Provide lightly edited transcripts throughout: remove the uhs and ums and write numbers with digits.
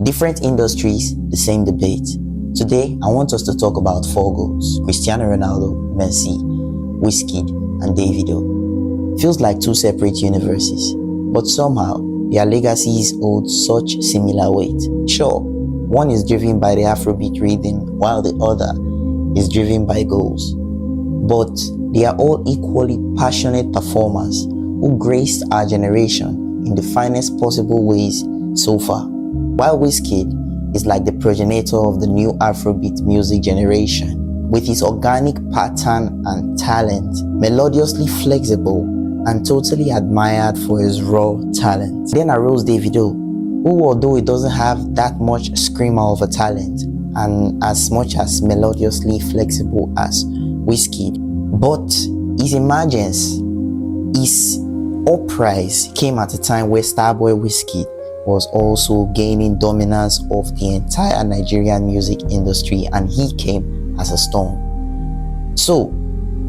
Different industries, the same debate. Today, I want us to talk about four goals: Cristiano Ronaldo, Messi, Wizkid, and Davido. Feels like two separate universes, but somehow their legacies hold such similar weight. Sure, one is driven by the Afrobeat rhythm, while the other is driven by goals. But they are all equally passionate performers who graced our generation in the finest possible ways so far. While Wizkid is like the progenitor of the new Afrobeat music generation, with his organic pattern and talent, melodiously flexible and totally admired for his raw talent. Then arose Davido, who, although he doesn't have that much screamer of a talent and as much as melodiously flexible as Wizkid, but his emergence, his uprise came at a time where Starboy Wizkid was also gaining dominance of the entire Nigerian music industry, and he came as a storm. So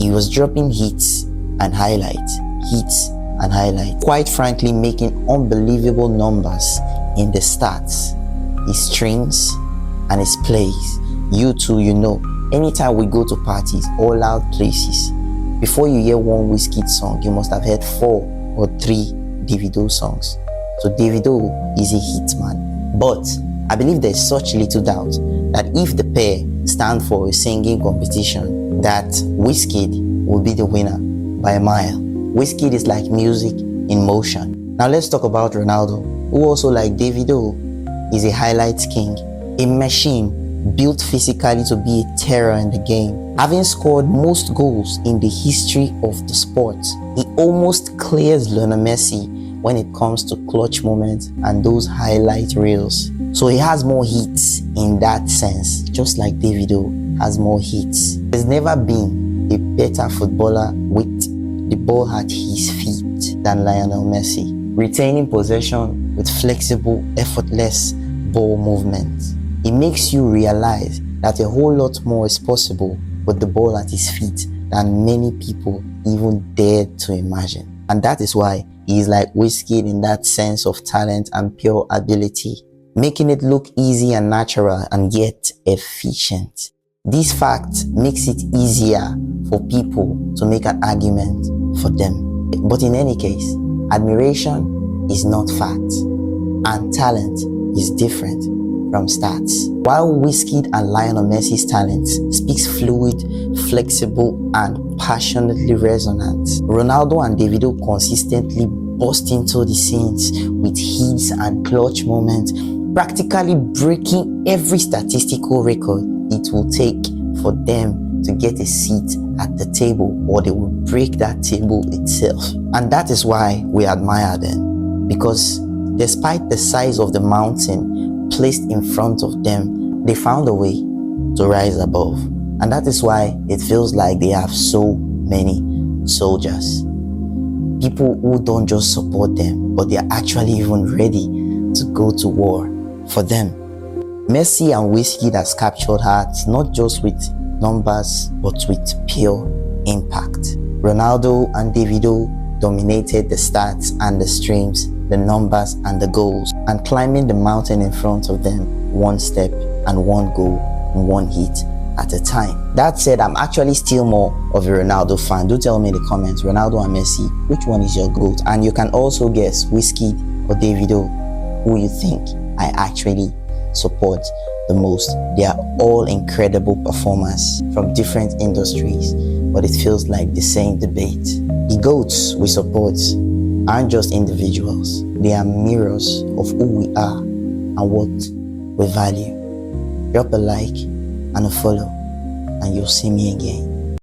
he was dropping hits and highlights, quite frankly making unbelievable numbers in the stats, his streams and his plays. You too, anytime we go to parties or loud places, before you hear one Wizkid song, you must have heard 4 or 3 Davido songs. So Davido is a hitman. But I believe there's such little doubt that if the pair stand for a singing competition, that Wizkid will be the winner by a mile. Wizkid is like music in motion. Now let's talk about Ronaldo, who also, like Davido, is a highlights king, a machine built physically to be a terror in the game. Having scored most goals in the history of the sport, he almost clears Lionel Messi when it comes to clutch moments and those highlight reels. So he has more hits in that sense, just like Davido has more hits. There's never been a better footballer with the ball at his feet than Lionel Messi, retaining possession with flexible, effortless ball movements. It makes you realize that a whole lot more is possible with the ball at his feet than many people even dared to imagine. And that is why he is like Wizkid in that sense of talent and pure ability, making it look easy and natural and yet efficient. This fact makes it easier for people to make an argument for them. But in any case, admiration is not fact, and talent is different from stats. While Wizkid and Lionel Messi's talent speaks fluid, flexible, and passionately resonant, Ronaldo and Davido consistently burst into the scenes with hits and clutch moments, practically breaking every statistical record it will take for them to get a seat at the table, or they will break that table itself. And that is why we admire them, because despite the size of the mountain placed in front of them, they found a way to rise above. And that is why it feels like they have so many soldiers. People who don't just support them, but they are actually even ready to go to war for them. Messi and Wizkid has captured hearts not just with numbers, but with pure impact. Ronaldo and Davido dominated the stats and the streams, the numbers and the goals, and climbing the mountain in front of them, one step and one goal and one hit at a time. That said, I'm actually still more of a Ronaldo fan. Do tell me in the comments, Ronaldo and Messi, which one is your GOAT? And you can also guess Wizkid or Davido, who you think I actually support the most. They are all incredible performers from different industries, but it feels like the same debate. The GOATs we support aren't just individuals, they are mirrors of who we are and what we value. Drop a like and a follow, and you'll see me again.